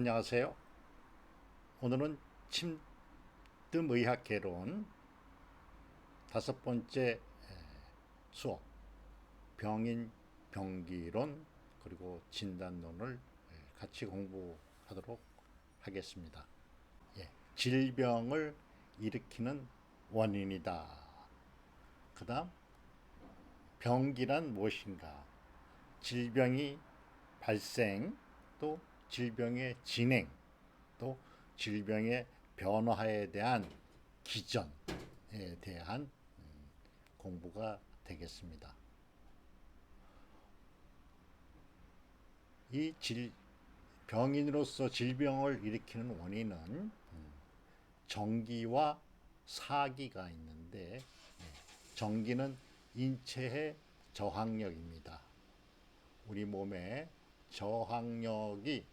안녕하세요. 오늘은 침뜸의학 개론 다섯 번째 수업 병인 병기론 그리고 진단론을 같이 공부하도록 하겠습니다. 질병을 일으키는 원인이다. 그 다음 병기란 무엇인가? 질병이 발생, 또 질병의 진행, 또 질병의 변화에 대한 기전에 대한 공부가 되겠습니다. 이 병인으로서 질병을 일으키는 원인은 정기와 사기가 있는데, 정기는 인체의 저항력입니다. 우리 몸에 저항력이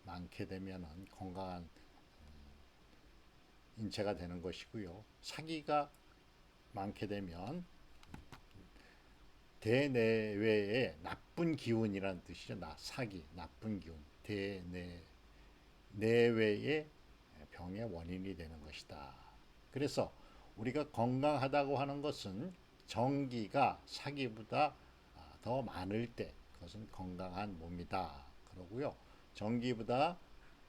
많게 되면 건강한 인체가 되는 것이고요. 사기가 많게 되면 대내외의 나쁜 기운이라는 뜻이죠. 사기, 나쁜 기운, 내외의 병의 원인이 되는 것이다. 그래서 우리가 건강하다고 하는 것은 정기가 사기보다 더 많을 때 그것은 건강한 몸이다. 그러고요. 정기보다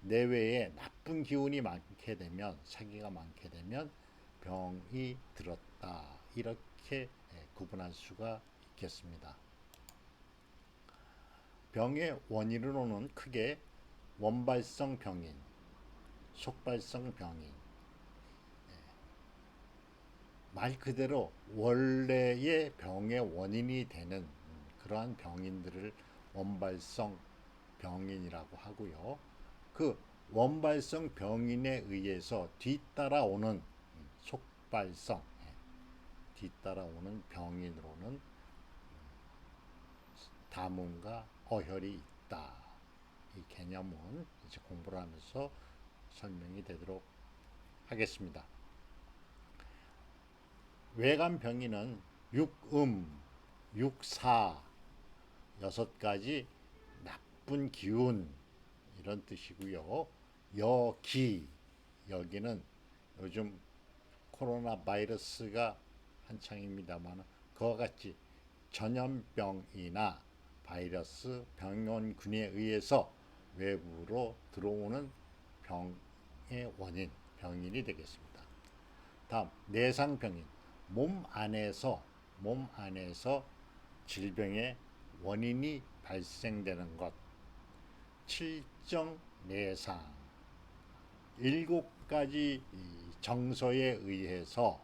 내외에 나쁜 기운이 많게 되면, 사기가 많게 되면 병이 들었다. 이렇게 구분할 수가 있겠습니다. 병의 원인으로는 크게 원발성 병인, 속발성 병인, 말 그대로 원래의 병의 원인이 되는 그러한 병인들을 원발성 병인이라고 하고요. 그 원발성 병인에 의해서 뒤따라오는 속발성, 뒤따라오는 병인으로는 다문과 어혈이 있다. 이 개념은 이제 공부를 하면서 설명이 되도록 하겠습니다. 외간 병인은 육사, 6가지 나쁜 기운 이런 뜻이고요. 여기, 여기는 요즘 코로나 바이러스가 한창입니다만 그와 같이 전염병이나 바이러스, 병원균에 의해서 외부로 들어오는 병의 원인, 병인이 되겠습니다. 다음 내상병인, 몸 안에서 질병의 원인이 발생되는 것. 칠정내상, 7가지 정서에 의해서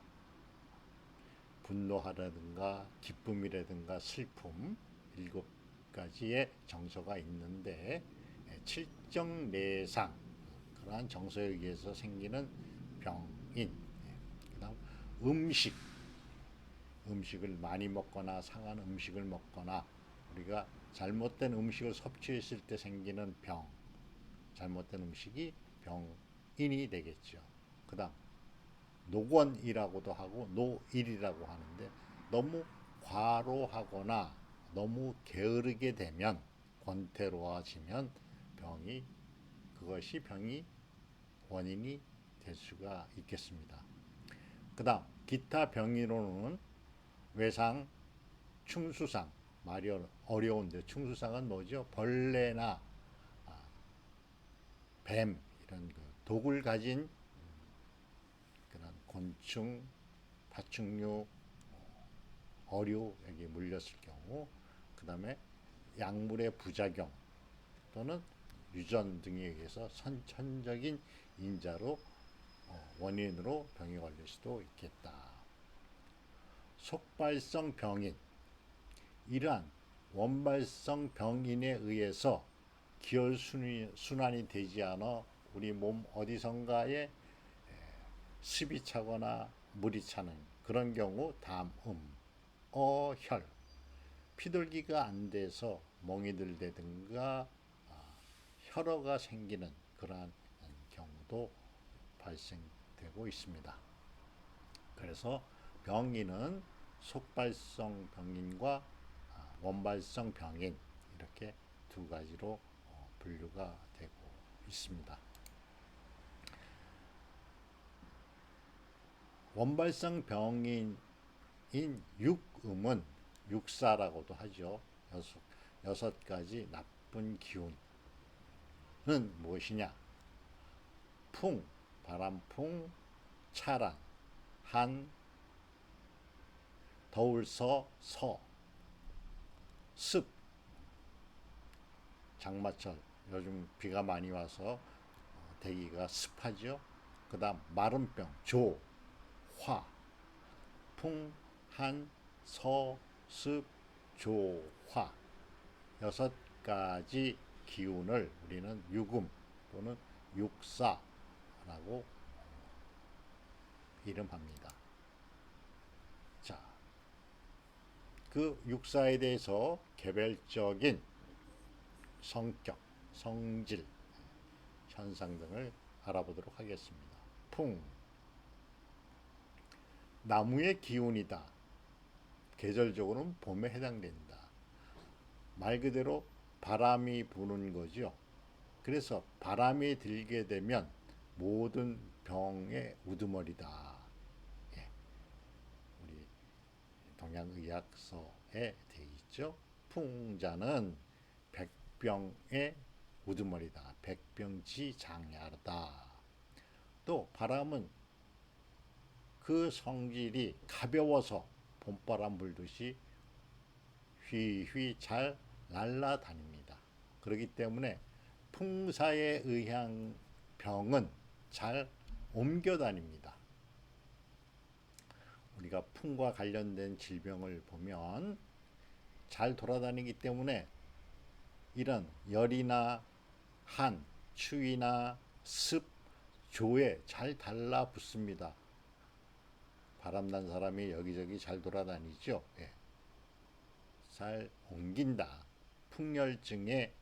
분노하라든가 기쁨이라든가 슬픔 7가지의 정서가 있는데, 칠정내상, 그러한 정서에 의해서 생기는 병인. 그다음 음식을 많이 먹거나 상한 음식을 먹거나 우리가 잘못된 음식을 섭취했을 때 생기는 병, 잘못된 음식이 병인이 되겠죠. 그 다음 노곤이라고도 하고 노일이라고 하는데, 너무 과로하거나 너무 게으르게 되면, 권태로워지면 그것이 병이 원인이 될 수가 있겠습니다. 그 다음 기타 병이로는 외상, 충수상, 말이 어려운데 충수상은 뭐죠? 벌레나 뱀, 이런 독을 가진 그런 곤충, 파충류, 어류에게 물렸을 경우, 그 다음에 약물의 부작용 또는 유전 등에 의해서 선천적인 인자로 원인으로 병이 걸릴 수도 있겠다. 속발성 병인, 이러한 원발성 병인에 의해서 기혈순환이 되지 않아 우리 몸 어디선가에 습이 차거나 물이 차는 그런 경우 담, 어혈, 피돌기가 안 돼서 멍이 들다든가 혈어가 생기는 그러한 경우도 발생되고 있습니다. 그래서 병인은 속발성 병인과 원발성 병인, 이렇게 2가지로 분류가 되고 있습니다. 원발성 병인 육음은 육사라고도 하죠. 여섯 가지 나쁜 기운은 무엇이냐? 풍, 바람풍, 차란, 한, 더울서, 서, 습, 장마철, 요즘 비가 많이 와서 대기가 습하죠. 그 다음 마른병, 조, 화, 풍, 한, 서, 습, 조, 화. 여섯 가지 기운을 우리는 육음 또는 육사라고 이름합니다. 자, 그 육사에 대해서 개별적인 성격, 성질, 현상 등을 알아보도록 하겠습니다. 풍, 나무의 기운이다. 계절적으로는 봄에 해당된다. 말 그대로 바람이 부는 거죠. 그래서 바람이 들게 되면 모든 병의 우두머리다. 예, 우리 동양의학서에 되어 있죠. 풍자는 백병의 우두머리다. 백병지장야다. 또 바람은 그 성질이 가벼워서 봄바람 불듯이 휘휘 잘 날아다닙니다. 그렇기 때문에 풍사에 의한 병은 잘 옮겨 다닙니다. 우리가 풍과 관련된 질병을 보면 잘 돌아다니기 때문에 이런 열이나 한, 추위나 습, 조에 잘 달라붙습니다. 바람난 사람이 여기저기 잘 돌아다니죠. 예. 잘 옮긴다. 풍열증에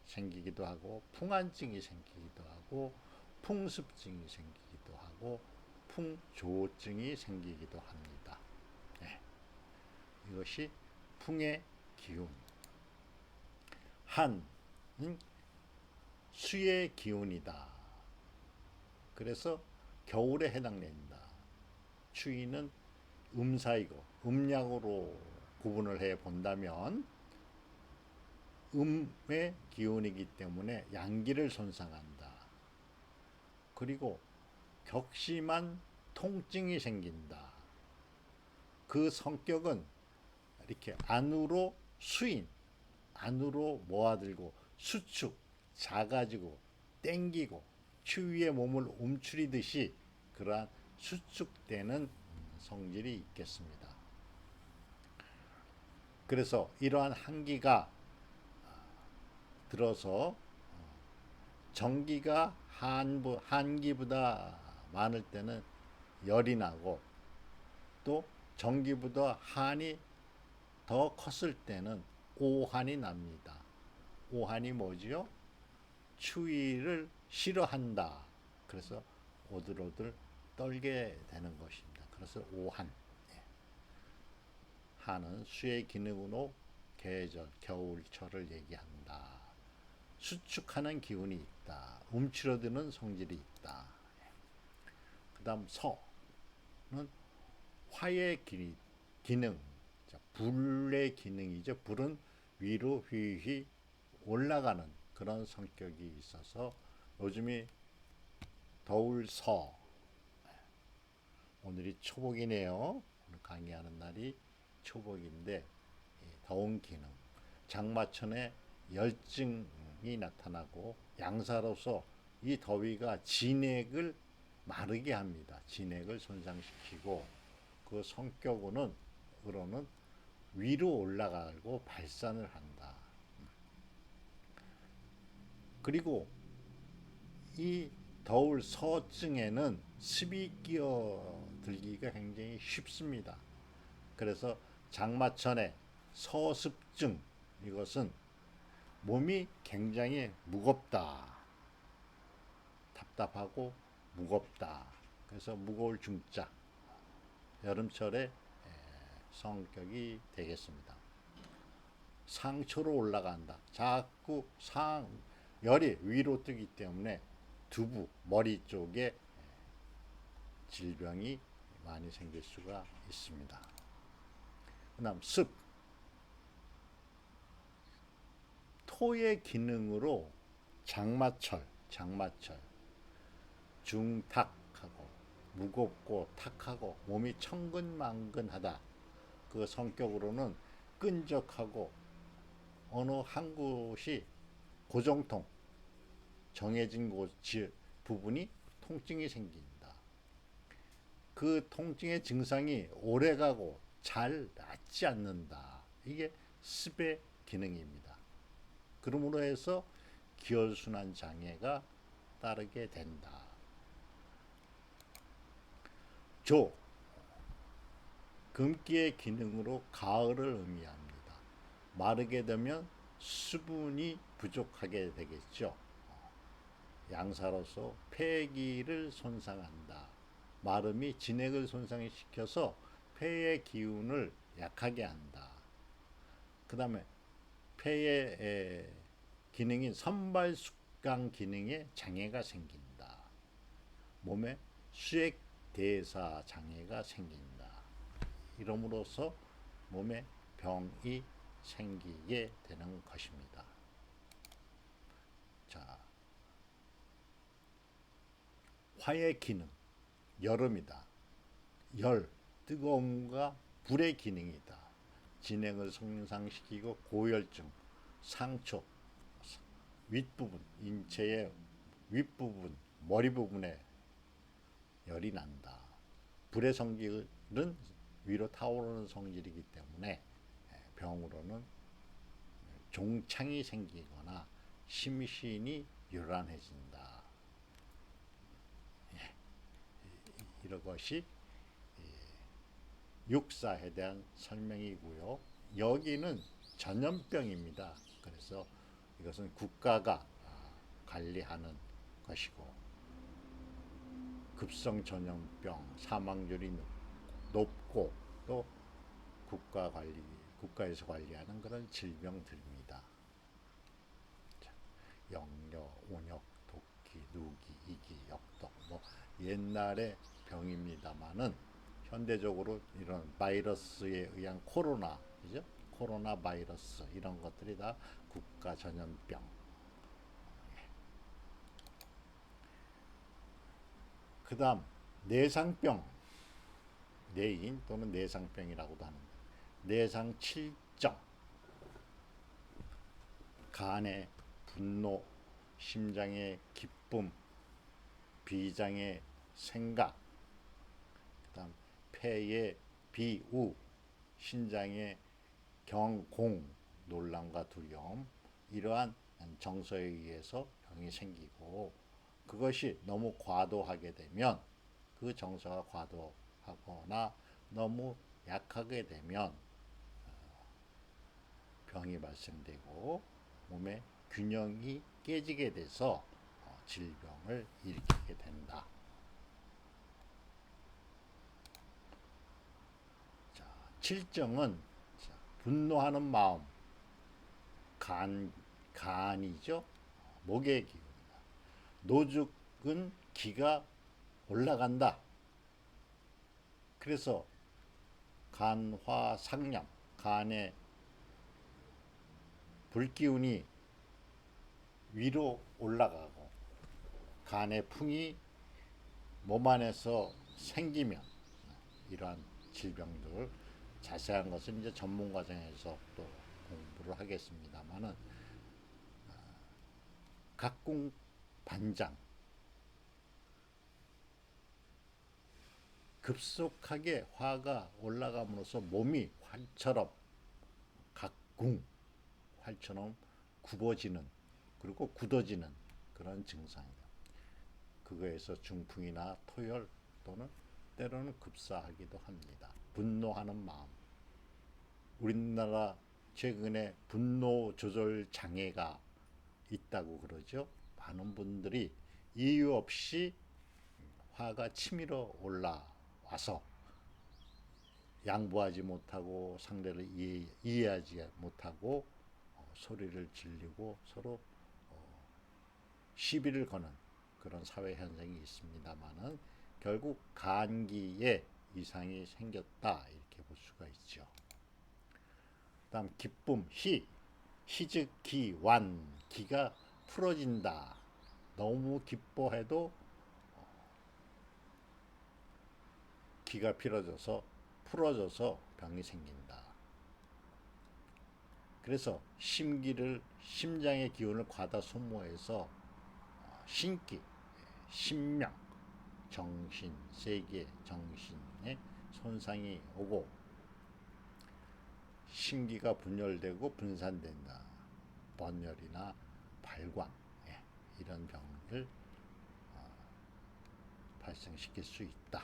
생기기도 하고 풍한증이 생기기도 하고 풍습증이 생기기도 하고 풍조증이 생기기도 합니다. 네. 이것이 풍의 기운. 한은 수의 기운이다. 그래서 겨울에 해당된다. 추위는 음사이고 음약으로 구분을 해 본다면 음의 기운이기 때문에 양기를 손상한다. 그리고 격심한 통증이 생긴다. 그 성격은 이렇게 안으로 수인, 안으로 모아들고 수축, 작아지고 땡기고 추위에 몸을 움츠리듯이 그러한 수축되는 성질이 있겠습니다. 그래서 이러한 한기가 들어서 정기가 한기보다 많을 때는 열이 나고 또 정기보다 한이 더 컸을 때는 오한이 납니다. 오한이 뭐지요? 추위를 싫어한다. 그래서 오들오들 떨게 되는 것입니다. 그래서 오한. 한은 수의 기능으로 계절, 겨울철을 얘기한다. 수축하는 기운이 있다. 움츠러드는 성질이 있다. 그 다음 서는 화의 기능, 불의 기능이죠. 불은 위로 휘휘 올라가는 그런 성격이 있어서 요즘이 더울 서, 오늘이 초복이네요. 오늘 강의하는 날이 초복인데 더운 기능, 장마천에 열증이 나타나고 양사로서 이 더위가 진액을 마르게 합니다. 진액을 손상시키고 그 성격으로는 위로 올라가고 발산을 한다. 그리고 이 더울 서증에는 습이 끼어들기가 굉장히 쉽습니다. 그래서 장마천에 서습증, 이것은 몸이 굉장히 무겁다. 답답하고 무겁다. 그래서 무거울 중자. 여름철에 성격이 되겠습니다. 상초로 올라간다. 자꾸 열이 위로 뜨기 때문에 두부, 머리 쪽에 질병이 많이 생길 수가 있습니다. 그다음 습, 토의 기능으로 장마철, 중탁하고 무겁고 탁하고 몸이 천근만근하다. 그 성격으로는 끈적하고 어느 한 곳이 고정통, 정해진 부분이 통증이 생긴다. 그 통증의 증상이 오래가고 잘 낫지 않는다. 이게 습의 기능입니다. 그러므로 해서 기혈순환 장애가 따르게 된다. 조, 금기의 기능으로 가을을 의미합니다. 마르게 되면 수분이 부족하게 되겠죠. 양사로서 폐기를 손상한다. 마름이 진액을 손상시켜서 폐의 기운을 약하게 한다. 그 다음에 폐의 기능인 선발숙강 기능에 장애가 생긴다. 몸에 수액 대사 장애가 생긴다. 이러므로써 몸에 병이 생기게 되는 것입니다. 자, 화의 기능, 여름이다. 열, 뜨거움과 불의 기능이다. 진행을 손상시키고 고열증, 상처, 윗부분, 인체의 윗부분, 머리 부분에 열이 난다. 불의 성질은 위로 타오르는 성질이기 때문에 병으로는 종창이 생기거나 심신이 요란해진다. 이런 것이 육사에 대한 설명이고요. 여기는 전염병입니다. 그래서 이것은 국가가 관리하는 것이고 급성 전염병 사망률이 높고 또 국가에서 관리하는 그런 질병들입니다. 영려, 온역, 독기, 누기, 이기, 역독 뭐 옛날의 병입니다만은 현대적으로 이런 바이러스에 의한 코로나죠. 코로나 바이러스 이런 것들이 다 국가 전염병. 그다음 내상병, 내인 또는 내상병이라고도 하는 내상 칠정, 간의 분노, 심장의 기쁨, 비장의 생각, 그다음 폐의 비우, 신장의 경공, 놀람과 두려움, 이러한 정서에 의해서 병이 생기고 그것이 너무 과도하게 되면 그 정서가 과도하거나 너무 약하게 되면 병이 발생되고 몸의 균형이 깨지게 돼서 질병을 일으키게 된다. 자, 칠정은 분노하는 마음, 간이죠. 목의 기운이다. 노죽은 기가 올라간다. 그래서 간화상념, 간의 불기운이 위로 올라가고 간의 풍이 몸 안에서 생기면 이러한 질병들 자세한 것은 이제 전문 과정에서 또 공부를 하겠습니다만은 각궁 반장 급속하게 화가 올라감으로써 몸이 활처럼 각궁 활처럼 굽어지는 그리고 굳어지는 그런 증상이다. 그거에서 중풍이나 토열 또는 때로는 급사하기도 합니다. 분노하는 마음. 우리나라 최근에 분노 조절 장애가 있다고 그러죠. 많은 분들이 이유 없이 화가 치밀어 올라와서 양보하지 못하고 상대를 이해하지 못하고 소리를 지르고 서로 시비를 거는 그런 사회 현상이 있습니다만은 결국 간기에 이상이 생겼다 이렇게 볼 수가 있죠. 다음 기쁨 희즉 기완 기가 풀어진다. 너무 기뻐해도 기가 풀어져서 병이 생긴다. 그래서 심장의 기운을 과다 소모해서 신기, 신명, 정신, 세계, 정신에 손상이 오고 신기가 분열되고 분산된다. 번열이나 발광 이런 병을 발생시킬 수 있다.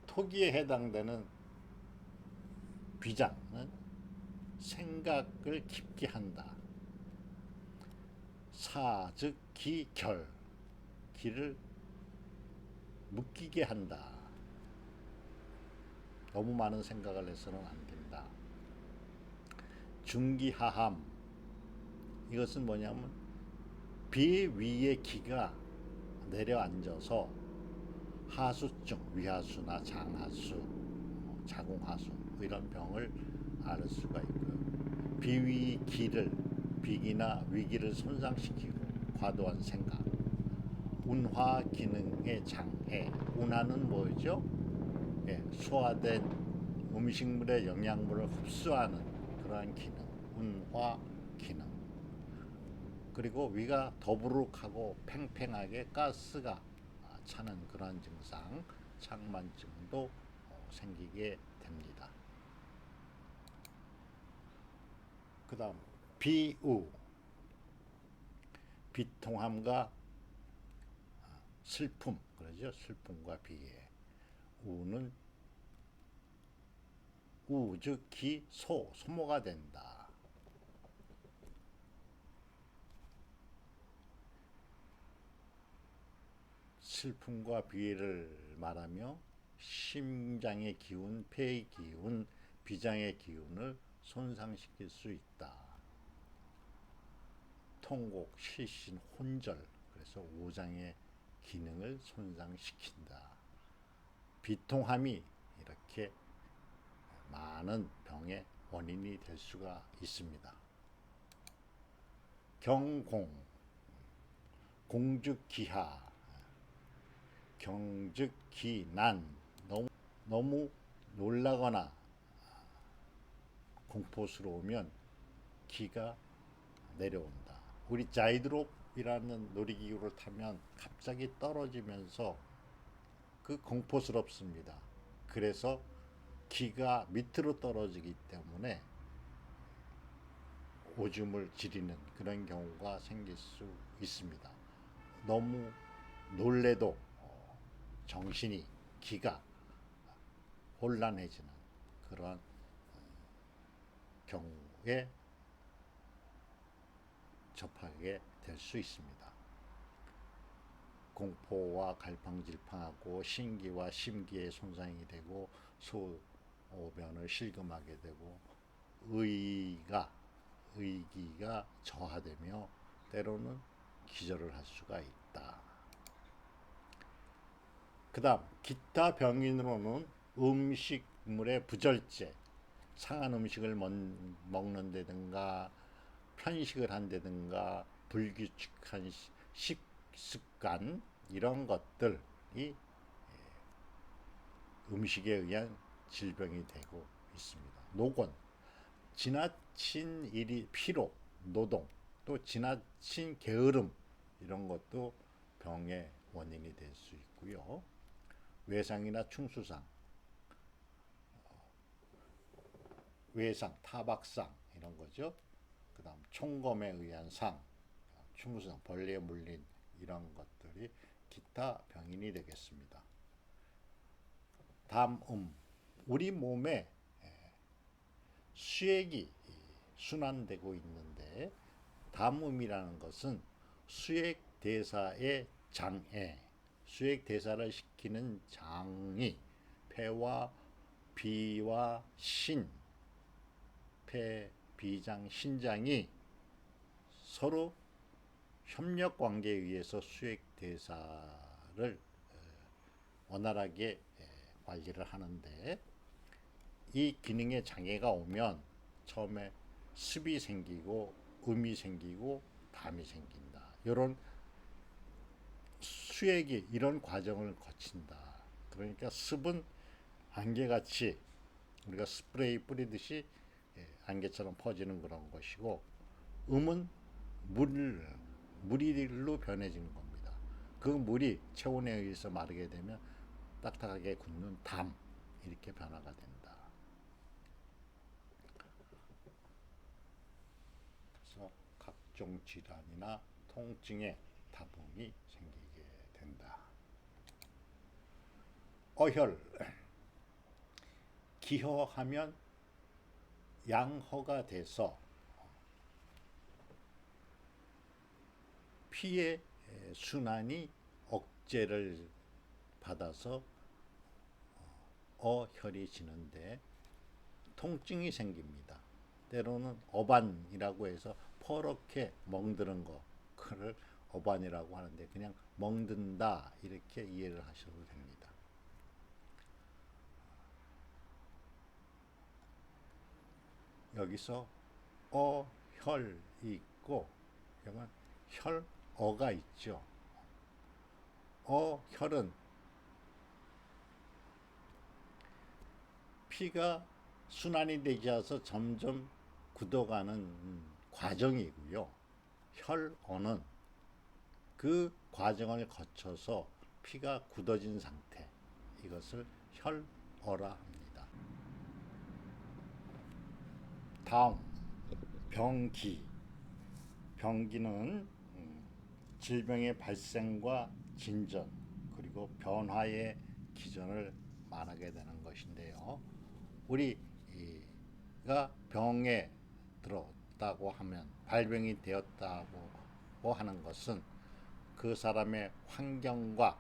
토기에 해당되는 비장은 생각을 깊게 한다. 즉 기결 기를 묶이게 한다. 너무 많은 생각을 해서는 안 된다. 중기하함 이것은 뭐냐면 비 위에 기가 내려앉아서 하수증 위하수나 장하수 자궁하수 이런 병을 앓을 수가 있고요. 비위 기를 비기나 위기를 손상시키고 과도한 생각 운화 기능의 장애 운하는 뭐죠? 소화된 음식물의 영양분을 흡수하는 그러한 기능 운화 기능 그리고 위가 더부룩하고 팽팽하게 가스가 차는 그런 증상 창만증도 생기게 됩니다. 그 다음 비우 비통함과 슬픔 그러죠. 슬픔과 비애 우는 즉 소모가 된다. 슬픔과 비애를 말하며 심장의 기운, 폐의 기운, 비장의 기운을 손상시킬 수 있다. 통곡, 실신, 혼절 그래서 오장의 기능을 손상시킨다. 비통함이 이렇게 많은 병의 원인이 될 수가 있습니다. 경공, 공즉기하, 경즉기난 너무 놀라거나 공포스러우면 기가 내려온다. 우리 자이드롭이라는 놀이기구를 타면 갑자기 떨어지면서 그 공포스럽습니다. 그래서 기가 밑으로 떨어지기 때문에 오줌을 지리는 그런 경우가 생길 수 있습니다. 너무 놀래도 정신이 기가 혼란해지는 그런 경우에 접하게 될 수 있습니다. 공포와 갈팡질팡하고 신기와 심기에 손상이 되고 소변을 실금하게 되고 의기가 저하되며 때로는 기절을 할 수가 있다. 그 다음 기타 병인으로는 음식물의 부절제 상한 음식을 먹는다든가 편식을 한다든가 불규칙한 식습관 이런 것들이 음식에 의한 질병이 되고 있습니다. 노곤, 지나친 피로, 노동, 또 지나친 게으름 이런 것도 병의 원인이 될 수 있고요. 외상이나 충수상, 외상, 타박상 이런 거죠. 그 다음 총검에 의한 상, 충수상, 벌레에 물린 이런 것들이 기타 병인이 되겠습니다. 다음 우리 몸에 수액이 순환되고 있는데 담음이라는 것은 수액 대사의 장애, 수액 대사를 시키는 장이 폐와 비와 폐, 비장, 신장이 서로 협력 관계에 의해서 수액 대사를 원활하게 관리를 하는데, 이 기능에 장애가 오면 처음에 습이 생기고 음이 생기고 담이 생긴다. 이런 수액이 이런 과정을 거친다. 그러니까 습은 안개같이 우리가 스프레이 뿌리듯이 안개처럼 퍼지는 그런 것이고, 음은 물이로 변해지는 겁니다. 그 물이 체온에 의해서 마르게 되면 딱딱하게 굳는 담, 이렇게 변화가 된다. 그래서 각종 질환이나 통증에 다툼이 생기게 된다. 어혈, 기허하면 양허가 돼서 피의 순환이 억제를 받아서 어혈이 지는데 통증이 생깁니다. 때로는 어반이라고 해서 퍼렇게 멍드는 거, 그를 어반이라고 하는데 그냥 멍든다 이렇게 이해를 하셔도 됩니다. 여기서 어혈이 있고 여기는 혈어가 있죠. 혈은 피가 순환이 되지 않아서 점점 굳어가는 과정이고요. 혈어는 그 과정을 거쳐서 피가 굳어진 상태, 이것을 혈어라 합니다. 다음, 병기. 병기는 질병의 발생과 진전 그리고 변화의 기전을 말하게 되는 것인데요. 우리가 병에 들었다고 하면, 발병이 되었다고 하는 것은 그 사람의 환경과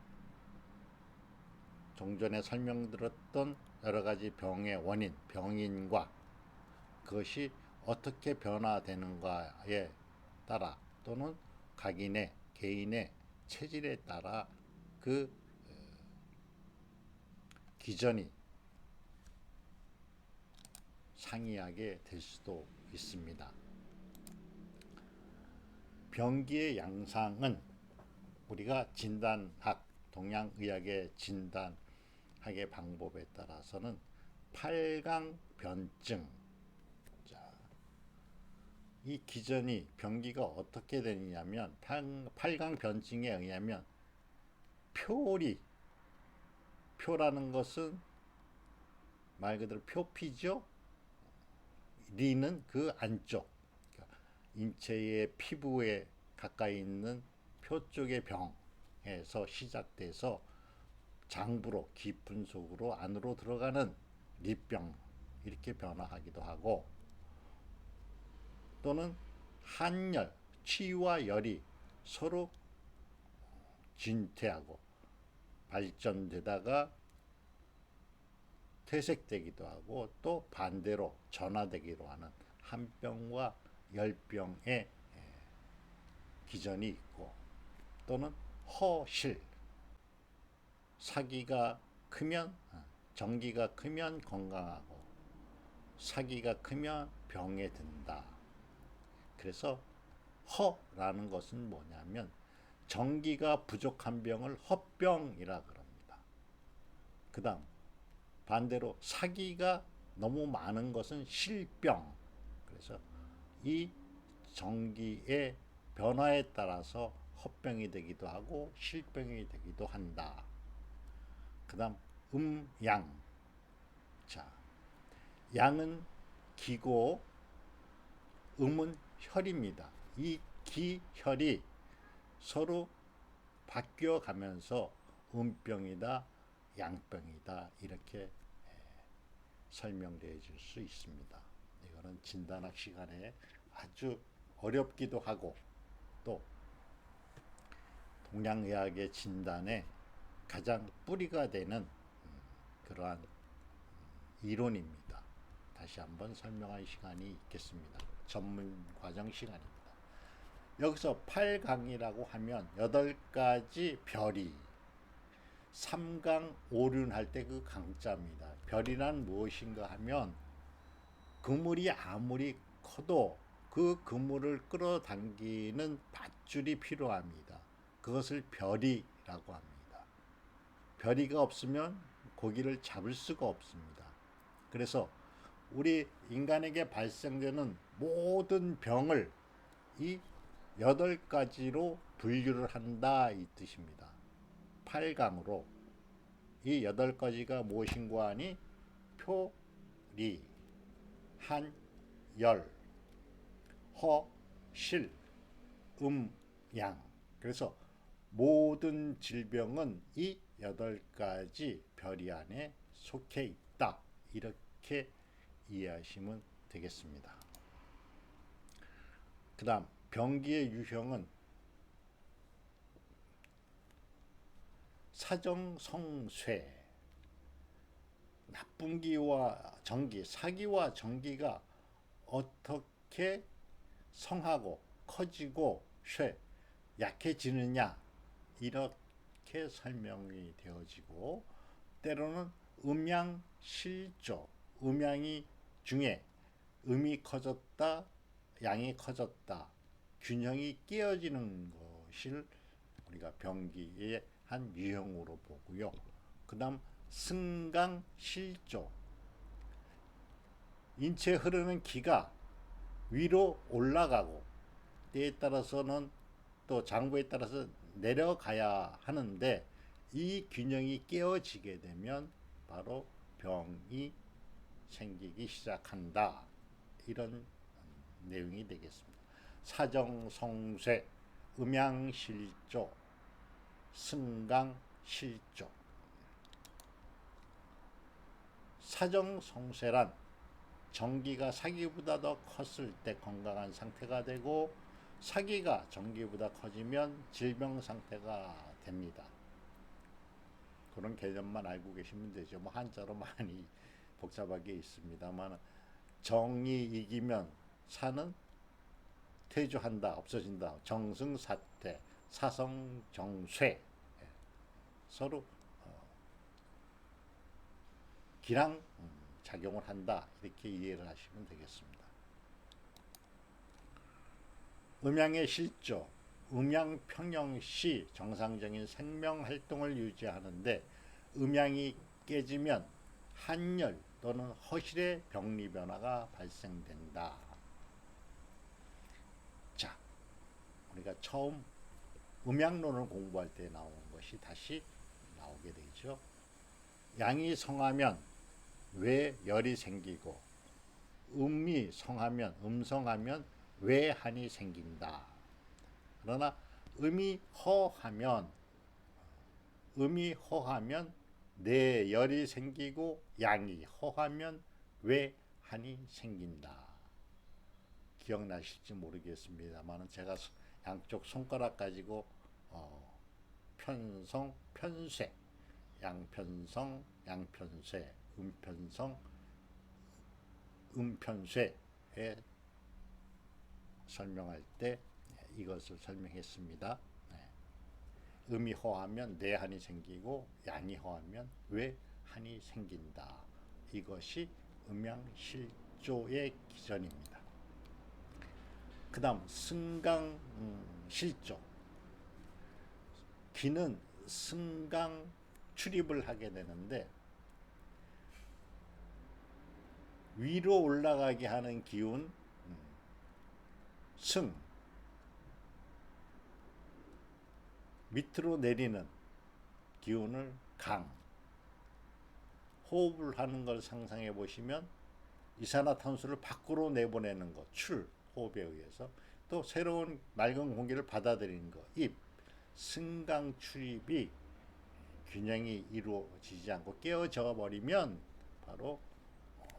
종전에 설명드렸던 여러 가지 병의 원인, 병인과 그것이 어떻게 변화되는가에 따라 또는 각인의 개인의 체질에 따라 그 기전이 상이하게 될 수도 있습니다. 병기의 양상은 우리가 진단학, 동양의학의 진단학의 방법에 따라서는 8강 변증, 이 기전이 병기가 어떻게 되느냐면 8강 변증에 의하면 표라는 것은 말 그대로 표피죠. 리는 그 안쪽, 그러니까 인체의 피부에 가까이 있는 표 쪽의 병에서 시작돼서 장부로 깊은 속으로 안으로 들어가는 리병, 이렇게 변화하기도 하고, 또는 한열, 치와 열이 서로 진퇴하고 발전되다가 퇴색되기도 하고, 또 반대로 전화되기도 하는 한병과 열병의 기전이 있고, 또는 허실, 사기가 크면 정기가 크면 건강하고 사기가 크면 병에 든다. 그래서 허라는 것은 뭐냐면 정기가 부족한 병을 허병이라 그럽니다. 그 다음 반대로 사기가 너무 많은 것은 실병. 그래서 이 정기의 변화에 따라서 허병이 되기도 하고 실병이 되기도 한다. 그 다음 양. 자, 양은 기고 음은 혈입니다. 이 기혈이 서로 바뀌어 가면서 음병이다, 양병이다, 이렇게 설명되어 줄 수 있습니다. 이거는 진단학 시간에 아주 어렵기도 하고 또 동양의학의 진단에 가장 뿌리가 되는 그러한 이론입니다. 다시 한번 설명할 시간이 있겠습니다. 전문 과정 시간입니다. 여기서 8강이라고 하면 8가지 별이 3강 오륜할 때 그 강자입니다. 별이란 무엇인가 하면 그물이 아무리 커도 그 그물을 끌어당기는 밧줄이 필요합니다. 그것을 별이라고 합니다. 별이가 없으면 고기를 잡을 수가 없습니다. 그래서 우리 인간에게 발생되는 모든 병을 이 8가지로 분류를 한다 이 뜻입니다. 8강으로 이 8가지가 무엇인가 하니 표리, 한, 열, 허, 실, 양. 그래서 모든 질병은 이 8가지 별이 안에 속해 있다. 이렇게 이해하시면 되겠습니다. 그 다음 병기의 유형은 사정성쇠, 나쁜 기와 정기, 사기와 정기가 어떻게 성하고 커지고 쇠, 약해지느냐 이렇게 설명이 되어지고, 때로는 음양실조, 음양이 중에 음이 커졌다, 양이 커졌다, 균형이 깨어지는 것을 우리가 병기의 한 유형으로 보고요. 그 다음 승강실조, 인체에 흐르는 기가 위로 올라가고 때에 따라서는 또 장부에 따라서 내려가야 하는데 이 균형이 깨어지게 되면 바로 병이 생기기 시작한다. 이런 내용이 되겠습니다. 사정성쇠, 음양실조, 승강실조. 사정성쇠란 정기가 사기보다 더 컸을 때 건강한 상태가 되고, 사기가 정기보다 커지면 질병 상태가 됩니다. 그런 개념만 알고 계시면 되죠. 뭐 한자로 많이 복잡하게 있습니다만, 정이 이기면 사는 퇴주한다, 없어진다. 정승사퇴, 사성정쇠. 서로 기랑 작용을 한다. 이렇게 이해를 하시면 되겠습니다. 음양의 실조, 음양 평형 시 정상적인 생명 활동을 유지하는데 음양이 깨지면 한열 또는 허실의 병리 변화가 발생된다. 자, 우리가 처음 음양론을 공부할 때 나온 것이 다시 나오게 되죠. 양이 성하면 왜 열이 생기고, 음이 성하면, 음성하면 왜 한이 생긴다. 그러나 음이 허하면 내 열이 생기고, 양이 허하면 왜 한이 생긴다. 기억나실지 모르겠습니다만 제가 양쪽 손가락 가지고 편성, 편쇄, 양편성, 양편쇄, 음편성, 음편쇄에 설명할 때 이것을 설명했습니다. 음이 허하면 내 한이 생기고, 양이 허하면 왜 한이 생긴다. 이것이 음양실조의 기전입니다. 그 다음 승강실조. 기는 승강 출입을 하게 되는데, 위로 올라가게 하는 기운 승, 밑으로 내리는 기운을 강. 호흡을 하는 걸 상상해 보시면 이산화탄소를 밖으로 내보내는 것, 출, 호흡에 의해서, 또 새로운 맑은 공기를 받아들이는 것, 입. 승강 출입이 균형이 이루어지지 않고 깨어져 버리면 바로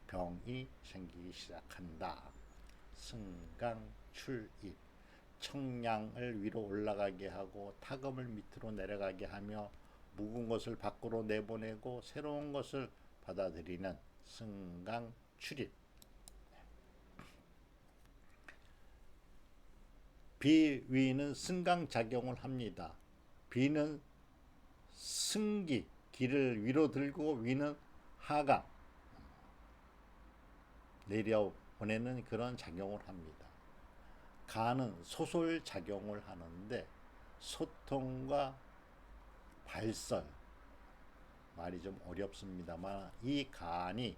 병이 생기기 시작한다. 승강 출입. 청량을 위로 올라가게 하고 타금을 밑으로 내려가게 하며 묵은 것을 밖으로 내보내고 새로운 것을 받아들이는 승강 출입. 비위는 승강작용을 합니다. 비는 승기, 기를 위로 들고 위는 하강, 내려보내는 그런 작용을 합니다. 간은 소솔작용을 하는데 소통과 발설, 말이 좀 어렵습니다만 이 간이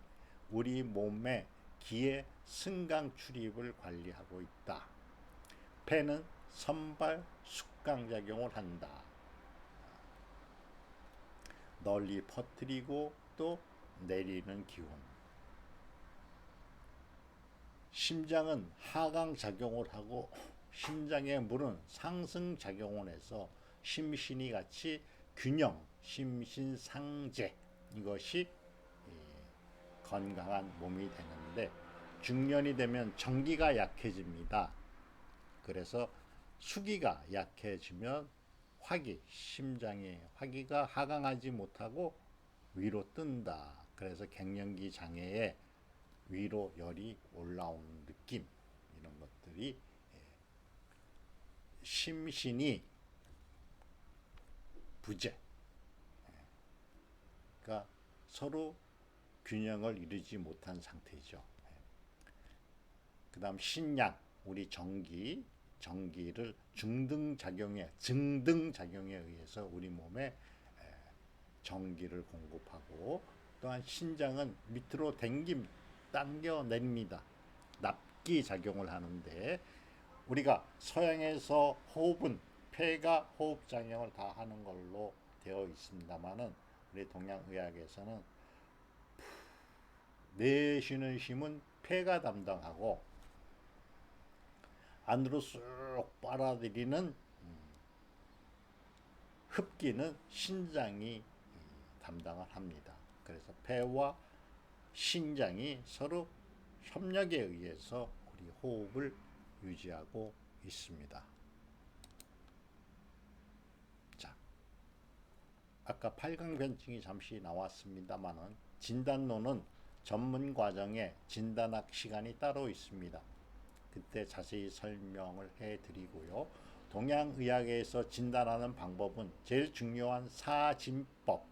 우리 몸의 기의 승강 출입을 관리하고 있다. 폐는 선발 숙강 작용을 한다. 널리 퍼뜨리고 또 내리는 기운. 심장은 하강 작용을 하고 심장의 물은 상승 작용을 해서 심신이 같이 균형, 심신상제, 이것이 건강한 몸이 되는데 중년이 되면 정기가 약해집니다. 그래서 수기가 약해지면 화기, 심장의 화기가 하강하지 못하고 위로 뜬다. 그래서 갱년기 장애에 위로 열이 올라오는 느낌, 이런 것들이 심신이 부재, 그러니까 서로 균형을 이루지 못한 상태죠. 그 다음 신양, 우리 전기를 증등작용에 의해서 우리 몸에 전기를 공급하고, 또한 신장은 밑으로 당겨냅니다. 납기 작용을 하는데, 우리가 서양에서 호흡은 폐가 호흡 작용을 다 하는 걸로 되어 있습니다만은 우리 동양의학에서는 내쉬는 힘은 폐가 담당하고 안으로 쑥 빨아들이는 흡기는 신장이 담당을 합니다. 그래서 폐와 신장이 서로 협력에 의해서 우리 호흡을 유지하고 있습니다. 자, 아까 팔강변증이 잠시 나왔습니다만은 진단로는 전문 과정에 진단학 시간이 따로 있습니다. 그때 자세히 설명을 해드리고요. 동양의학에서 진단하는 방법은 제일 중요한 사진법,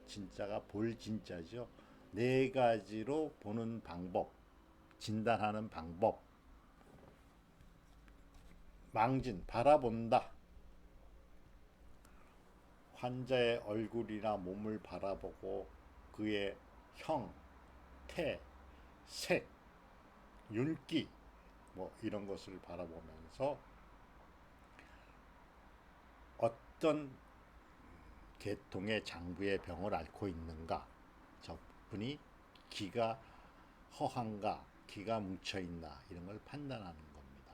진짜가 볼 진짜죠. 네 가지로 보는 방법, 진단하는 방법. 망진, 바라본다. 환자의 얼굴이나 몸을 바라보고 그의 형, 태, 색, 윤기, 이런 것을 바라보면서 어떤 계통의 장부의 병을 앓고 있는가, 저분이 기가 허한가, 기가 뭉쳐있나, 이런 걸 판단하는 겁니다.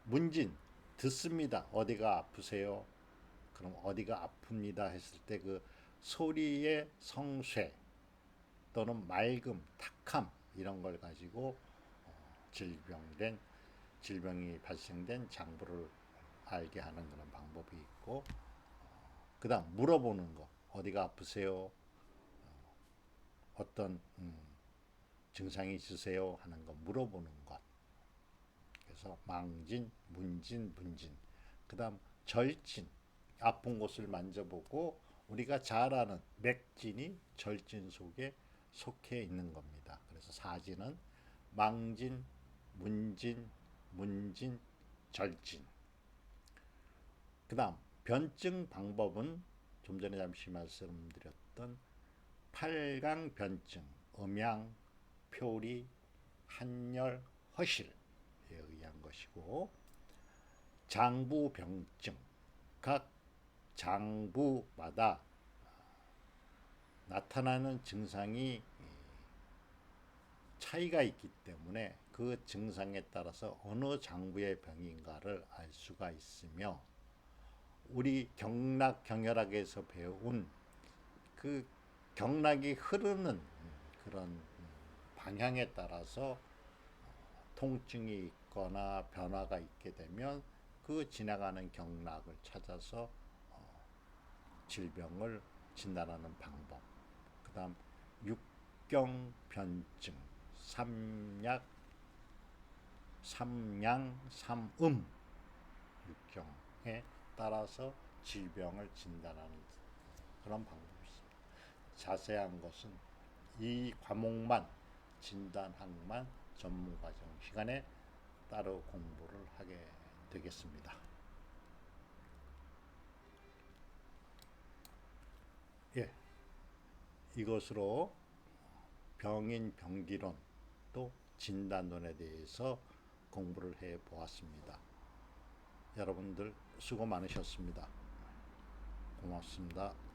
문진, 듣습니다. 어디가 아프세요? 그럼 어디가 아픕니다 했을 때 그 소리의 성쇠 또는 맑음, 탁함, 이런 걸 가지고 질병이 발생된 장부를 알게 하는 그런 방법이 있고, 그 다음 물어보는 거, 어디가 아프세요? 어떤 증상이 있으세요? 하는 거 물어보는 것. 그래서 망진, 문진, 분진. 그 다음 절진, 아픈 곳을 만져보고 우리가 잘 아는 맥진이 절진 속에 속해 있는 겁니다. 그래서 사진은 망진, 문진, 절진. 그 다음 변증 방법은 좀 전에 잠시 말씀드렸던 8강 변증, 음양, 표리, 한열, 허실에 의한 것이고, 장부 병증, 각 장부마다 나타나는 증상이 차이가 있기 때문에 그 증상에 따라서 어느 장부의 병인가를 알 수가 있으며, 우리 경락 경혈학에서 배운 그 경락이 흐르는 그런 방향에 따라서 통증이 있거나 변화가 있게 되면 그 지나가는 경락을 찾아서 질병을 진단하는 방법. 그 다음 육경변증, 삼양, 삼음, 부작용에 따라서 질병을 진단하는 그런 방법이 있습니다. 자세한 것은 이 과목만 진단학만 전문과정 시간에 따로 공부를 하게 되겠습니다. 예, 이것으로 병인 병기론 또 진단론에 대해서 공부를 해 보았습니다. 여러분들 수고 많으셨습니다. 고맙습니다.